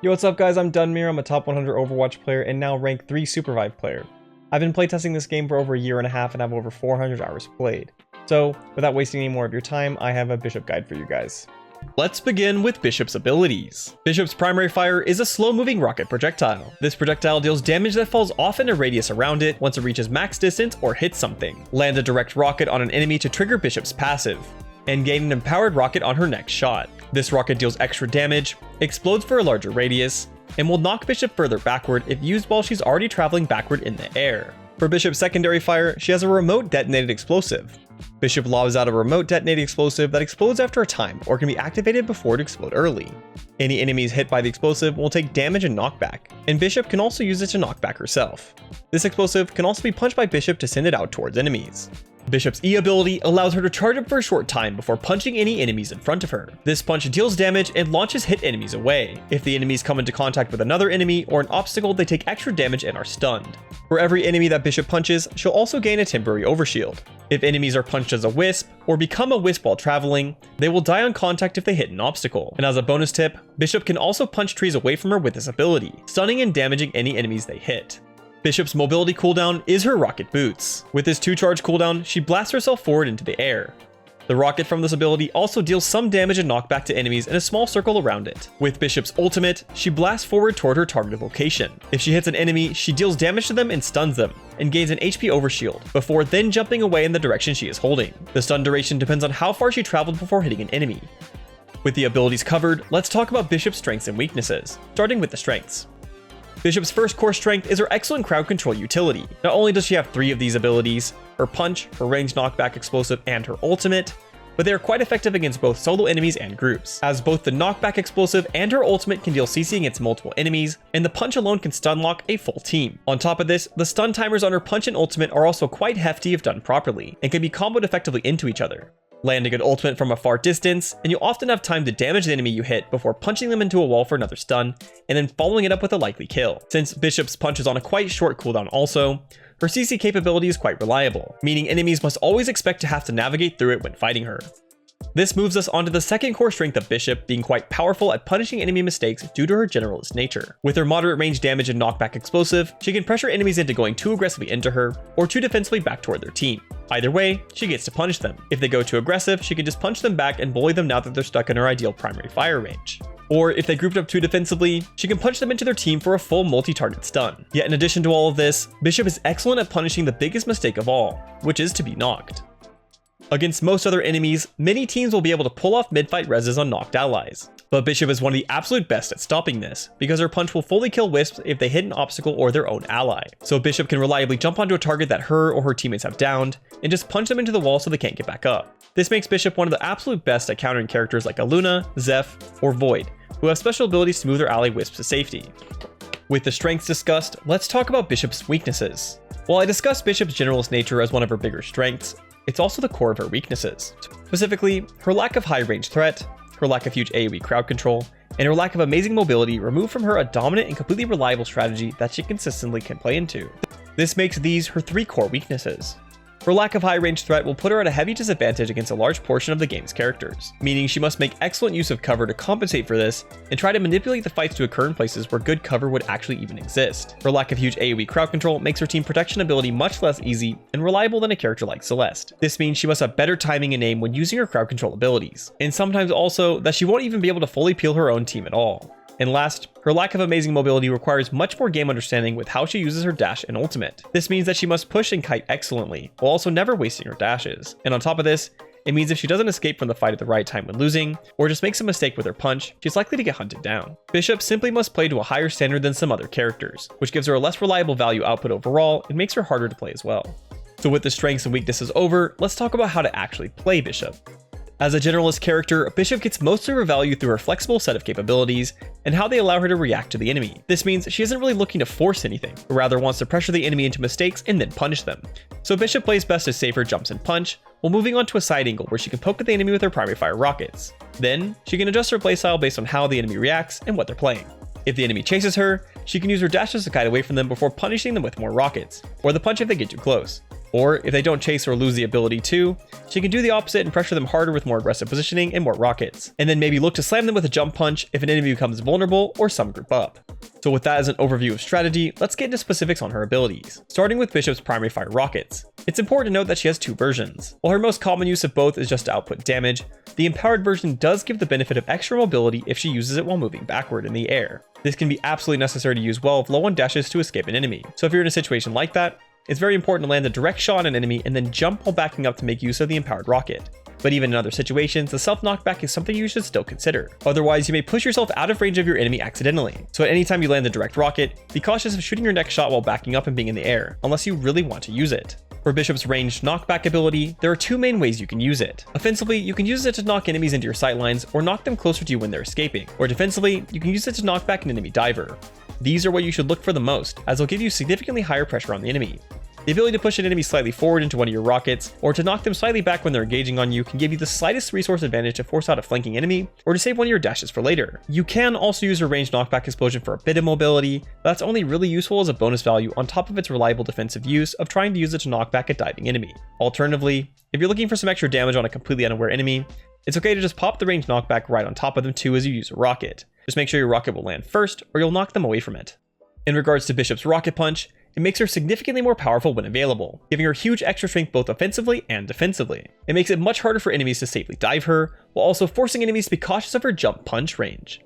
Yo, what's up guys, I'm Dunmere, I'm a top 100 Overwatch player and now rank 3 Supervive player. I've been playtesting this game for over a year and a half and have over 400 hours played. So, without wasting any more of your time, I have a Bishop guide for you guys. Let's begin with Bishop's abilities. Bishop's primary fire is a slow-moving rocket projectile. This projectile deals damage that falls off in a radius around it once it reaches max distance or hits something. Land a direct rocket on an enemy to trigger Bishop's passive, and gain an empowered rocket on her next shot. This rocket deals extra damage, explodes for a larger radius, and will knock Bishop further backward if used while she's already traveling backward in the air. For Bishop's secondary fire, she has a remote detonated explosive. Bishop lobs out a remote detonated explosive that explodes after a time or can be activated before it explodes early. Any enemies hit by the explosive will take damage and knockback, and Bishop can also use it to knock back herself. This explosive can also be punched by Bishop to send it out towards enemies. Bishop's E ability allows her to charge up for a short time before punching any enemies in front of her. This punch deals damage and launches hit enemies away. If the enemies come into contact with another enemy or an obstacle, they take extra damage and are stunned. For every enemy that Bishop punches, she'll also gain a temporary overshield. If enemies are punched as a wisp, or become a wisp while traveling, they will die on contact if they hit an obstacle. And as a bonus tip, Bishop can also punch trees away from her with this ability, stunning and damaging any enemies they hit. Bishop's mobility cooldown is her rocket boots. With this 2-charge cooldown, she blasts herself forward into the air. The rocket from this ability also deals some damage and knockback to enemies in a small circle around it. With Bishop's ultimate, she blasts forward toward her targeted location. If she hits an enemy, she deals damage to them and stuns them, and gains an HP overshield, before then jumping away in the direction she is holding. The stun duration depends on how far she traveled before hitting an enemy. With the abilities covered, let's talk about Bishop's strengths and weaknesses, starting with the strengths. Bishop's first core strength is her excellent crowd control utility. Not only does she have 3 of these abilities, her punch, her range knockback explosive, and her ultimate, but they are quite effective against both solo enemies and groups, as both the knockback explosive and her ultimate can deal CC against multiple enemies, and the punch alone can stun lock a full team. On top of this, the stun timers on her punch and ultimate are also quite hefty if done properly, and can be comboed effectively into each other. Land a good ultimate from a far distance, and you'll often have time to damage the enemy you hit before punching them into a wall for another stun, and then following it up with a likely kill. Since Bishop's punch is on a quite short cooldown also, her CC capability is quite reliable, meaning enemies must always expect to have to navigate through it when fighting her. This moves us onto the second core strength of Bishop, being quite powerful at punishing enemy mistakes due to her generalist nature. With her moderate range damage and knockback explosive, she can pressure enemies into going too aggressively into her, or too defensively back toward their team. Either way, she gets to punish them. If they go too aggressive, she can just punch them back and bully them now that they're stuck in her ideal primary fire range. Or if they grouped up too defensively, she can punch them into their team for a full multi-target stun. Yet in addition to all of this, Bishop is excellent at punishing the biggest mistake of all, which is to be knocked. Against most other enemies, many teams will be able to pull off mid-fight reses on knocked allies. But Bishop is one of the absolute best at stopping this, because her punch will fully kill wisps if they hit an obstacle or their own ally. So Bishop can reliably jump onto a target that her or her teammates have downed, and just punch them into the wall so they can't get back up. This makes Bishop one of the absolute best at countering characters like Aluna, Zeph, or Void, who have special abilities to move their ally wisps to safety. With the strengths discussed, let's talk about Bishop's weaknesses. While I discussed Bishop's generalist nature as one of her bigger strengths, it's also the core of her weaknesses. Specifically, her lack of high range threat, her lack of huge AoE crowd control, and her lack of amazing mobility remove from her a dominant and completely reliable strategy that she consistently can play into. This makes these her 3 core weaknesses. Her lack of high range threat will put her at a heavy disadvantage against a large portion of the game's characters, meaning she must make excellent use of cover to compensate for this, and try to manipulate the fights to occur in places where good cover would actually even exist. Her lack of huge AoE crowd control makes her team protection ability much less easy and reliable than a character like Celeste. This means she must have better timing and aim when using her crowd control abilities, and sometimes also that she won't even be able to fully peel her own team at all. And last, her lack of amazing mobility requires much more game understanding with how she uses her dash and ultimate. This means that she must push and kite excellently, while also never wasting her dashes. And on top of this, it means if she doesn't escape from the fight at the right time when losing, or just makes a mistake with her punch, she's likely to get hunted down. Bishop simply must play to a higher standard than some other characters, which gives her a less reliable value output overall and makes her harder to play as well. So with the strengths and weaknesses over, let's talk about how to actually play Bishop. As a generalist character, Bishop gets most of her value through her flexible set of capabilities and how they allow her to react to the enemy. This means she isn't really looking to force anything, but rather wants to pressure the enemy into mistakes and then punish them. So Bishop plays best as safer jumps and punch, while moving on to a side angle where she can poke at the enemy with her primary fire rockets. Then, she can adjust her playstyle based on how the enemy reacts and what they're playing. If the enemy chases her, she can use her dashes to kite away from them before punishing them with more rockets, or the punch if they get too close. Or if they don't chase or lose the ability to, she can do the opposite and pressure them harder with more aggressive positioning and more rockets, and then maybe look to slam them with a jump punch if an enemy becomes vulnerable or some group up. So with that as an overview of strategy, let's get into specifics on her abilities, starting with Bishop's primary fire rockets. It's important to note that she has two versions. While her most common use of both is just to output damage, the empowered version does give the benefit of extra mobility if she uses it while moving backward in the air. This can be absolutely necessary to use well if low on dashes to escape an enemy. So if you're in a situation like that, it's very important to land a direct shot on an enemy and then jump while backing up to make use of the empowered rocket. But even in other situations, the self knockback is something you should still consider. Otherwise, you may push yourself out of range of your enemy accidentally. So at any time you land a direct rocket, be cautious of shooting your next shot while backing up and being in the air, unless you really want to use it. For Bishop's ranged knockback ability, there are two main ways you can use it. Offensively, you can use it to knock enemies into your sightlines or knock them closer to you when they're escaping. Or defensively, you can use it to knock back an enemy diver. These are what you should look for the most, as they'll give you significantly higher pressure on the enemy. The ability to push an enemy slightly forward into one of your rockets, or to knock them slightly back when they're engaging on you, can give you the slightest resource advantage to force out a flanking enemy, or to save one of your dashes for later. You can also use your ranged knockback explosion for a bit of mobility, but that's only really useful as a bonus value on top of its reliable defensive use of trying to use it to knock back a diving enemy. Alternatively, if you're looking for some extra damage on a completely unaware enemy, it's okay to just pop the ranged knockback right on top of them too as you use a rocket. Just make sure your rocket will land first, or you'll knock them away from it. In regards to Bishop's rocket punch, it makes her significantly more powerful when available, giving her huge extra strength both offensively and defensively. It makes it much harder for enemies to safely dive her, while also forcing enemies to be cautious of her jump punch range.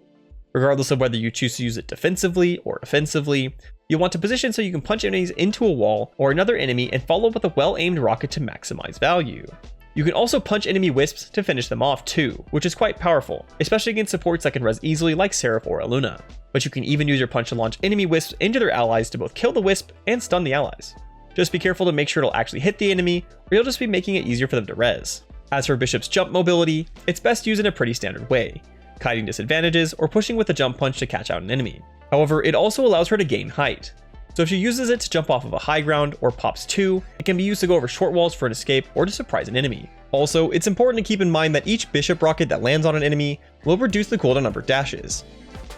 Regardless of whether you choose to use it defensively or offensively, you'll want to position so you can punch enemies into a wall or another enemy and follow up with a well-aimed rocket to maximize value. You can also punch enemy wisps to finish them off too, which is quite powerful, especially against supports that can res easily like Seraph or Aluna. But you can even use your punch to launch enemy wisps into their allies to both kill the wisp and stun the allies. Just be careful to make sure it'll actually hit the enemy, or you'll just be making it easier for them to res. As for Bishop's jump mobility, it's best used in a pretty standard way, kiting disadvantages or pushing with a jump punch to catch out an enemy. However, it also allows her to gain height. So if she uses it to jump off of a high ground or pops 2, it can be used to go over short walls for an escape or to surprise an enemy. Also, it's important to keep in mind that each Bishop rocket that lands on an enemy will reduce the cooldown of her dashes.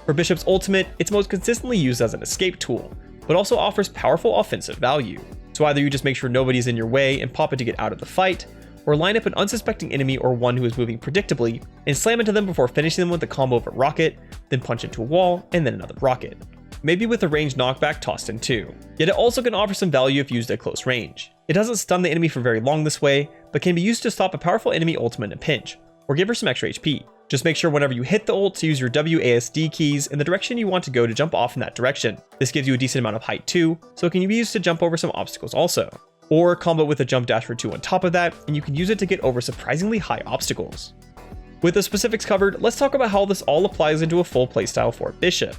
For Bishop's ultimate, it's most consistently used as an escape tool, but also offers powerful offensive value. So either you just make sure nobody's in your way and pop it to get out of the fight, or line up an unsuspecting enemy or one who is moving predictably and slam into them before finishing them with a combo of a rocket, then punch into a wall, and then another rocket. Maybe with a ranged knockback tossed in too. Yet it also can offer some value if used at close range. It doesn't stun the enemy for very long this way, but can be used to stop a powerful enemy ultimate in a pinch, or give her some extra HP. Just make sure whenever you hit the ult to use your WASD keys in the direction you want to go to jump off in that direction. This gives you a decent amount of height too, so it can be used to jump over some obstacles also. Or combo with a jump dash for 2 on top of that, and you can use it to get over surprisingly high obstacles. With the specifics covered, let's talk about how this all applies into a full playstyle for Bishop.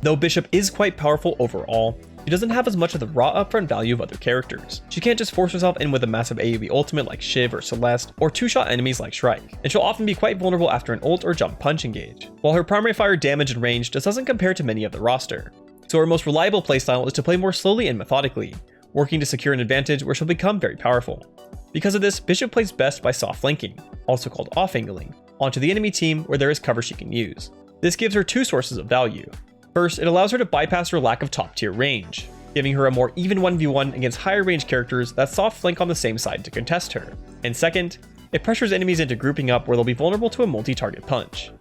Though Bishop is quite powerful overall, she doesn't have as much of the raw upfront value of other characters. She can't just force herself in with a massive AoE ultimate like Shiv or Celeste, or two-shot enemies like Shrike, and she'll often be quite vulnerable after an ult or jump punch engage, while her primary fire damage and range just doesn't compare to many of the roster. So her most reliable playstyle is to play more slowly and methodically, working to secure an advantage where she'll become very powerful. Because of this, Bishop plays best by soft flanking, also called off-angling, onto the enemy team where there is cover she can use. This gives her two sources of value. First, it allows her to bypass her lack of top-tier range, giving her a more even 1v1 against higher range characters that soft flank on the same side to contest her. And second, it pressures enemies into grouping up where they'll be vulnerable to a multi-target punch.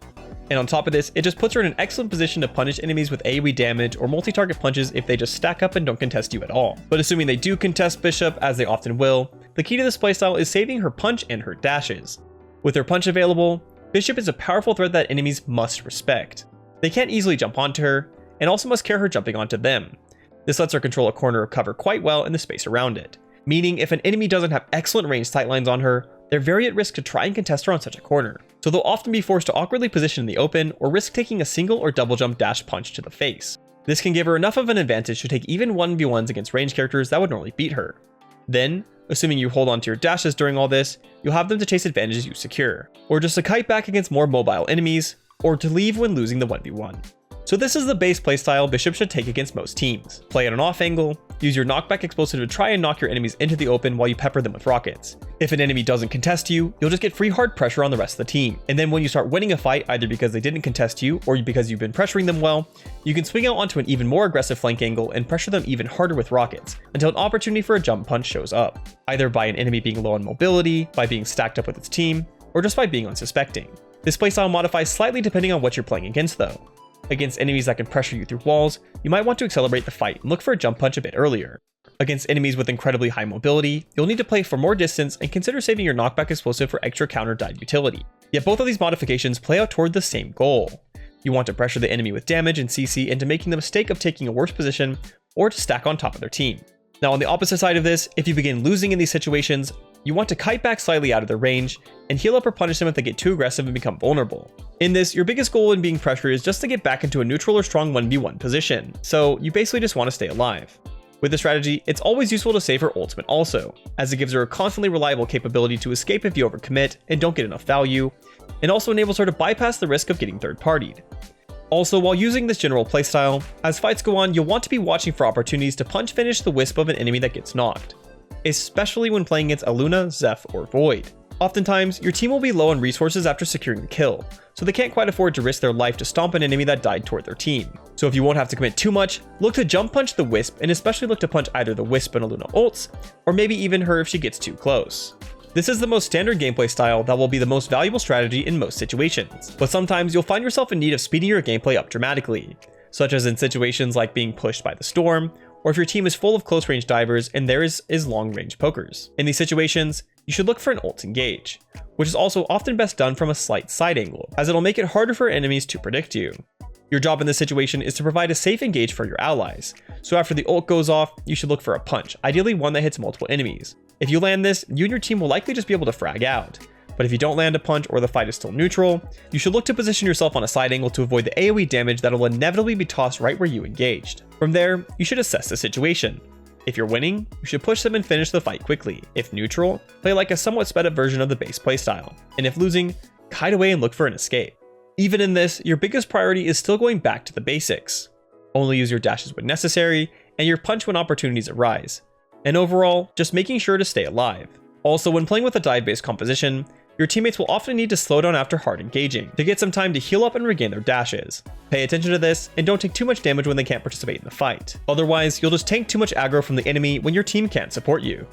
And on top of this, it just puts her in an excellent position to punish enemies with AoE damage or multi-target punches if they just stack up and don't contest you at all. But assuming they do contest Bishop, as they often will, the key to this playstyle is saving her punch and her dashes. With her punch available, Bishop is a powerful threat that enemies must respect. They can't easily jump onto her, and also must care her jumping onto them. This lets her control a corner of cover quite well in the space around it, meaning if an enemy doesn't have excellent range sightlines on her, they're very at risk to try and contest her on such a corner, so they'll often be forced to awkwardly position in the open or risk taking a single or double jump dash punch to the face. This can give her enough of an advantage to take even 1v1s against range characters that would normally beat her. Then, assuming you hold on to your dashes during all this, you'll have them to chase advantages you secure, or just to kite back against more mobile enemies, or to leave when losing the 1v1. So this is the base playstyle Bishop should take against most teams. Play at an off angle, use your knockback explosive to try and knock your enemies into the open while you pepper them with rockets. If an enemy doesn't contest you, you'll just get free hard pressure on the rest of the team. And then when you start winning a fight, either because they didn't contest you or because you've been pressuring them well, you can swing out onto an even more aggressive flank angle and pressure them even harder with rockets until an opportunity for a jump punch shows up, either by an enemy being low on mobility, by being stacked up with its team, or just by being unsuspecting. This playstyle modifies slightly depending on what you're playing against though. Against enemies that can pressure you through walls, you might want to accelerate the fight and look for a jump punch a bit earlier. Against enemies with incredibly high mobility, you'll need to play for more distance and consider saving your knockback explosive for extra counter dive utility. Yet both of these modifications play out toward the same goal. You want to pressure the enemy with damage and CC into making the mistake of taking a worse position or to stack on top of their team. Now on the opposite side of this, if you begin losing in these situations, you want to kite back slightly out of their range and heal up or punish them if they get too aggressive and become vulnerable. In this, your biggest goal in being pressured is just to get back into a neutral or strong 1v1 position, so you basically just want to stay alive. With this strategy, it's always useful to save her ultimate also, as it gives her a constantly reliable capability to escape if you overcommit and don't get enough value, and also enables her to bypass the risk of getting third-partied. Also, while using this general playstyle, as fights go on, you'll want to be watching for opportunities to punch finish the wisp of an enemy that gets knocked, especially when playing against Aluna, Zeph, or Void. Oftentimes, your team will be low on resources after securing the kill, so they can't quite afford to risk their life to stomp an enemy that died toward their team. So if you won't have to commit too much, look to jump punch the Wisp, and especially look to punch either the Wisp and Aluna ults, or maybe even her if she gets too close. This is the most standard gameplay style that will be the most valuable strategy in most situations, but sometimes you'll find yourself in need of speeding your gameplay up dramatically, such as in situations like being pushed by the storm, or if your team is full of close range divers and theirs is long range pokers. In these situations, you should look for an ult engage, which is also often best done from a slight side angle, as it'll make it harder for enemies to predict you. Your job in this situation is to provide a safe engage for your allies, so after the ult goes off, you should look for a punch, ideally one that hits multiple enemies. If you land this, you and your team will likely just be able to frag out, but if you don't land a punch or the fight is still neutral, you should look to position yourself on a side angle to avoid the AoE damage that will inevitably be tossed right where you engaged. From there, you should assess the situation. If you're winning, you should push them and finish the fight quickly. If neutral, play like a somewhat sped up version of the base playstyle. And if losing, kite away and look for an escape. Even in this, your biggest priority is still going back to the basics. Only use your dashes when necessary, and your punch when opportunities arise. And overall, just making sure to stay alive. Also, when playing with a dive-based composition, your teammates will often need to slow down after hard engaging to get some time to heal up and regain their dashes. Pay attention to this and don't take too much damage when they can't participate in the fight. Otherwise, you'll just tank too much aggro from the enemy when your team can't support you.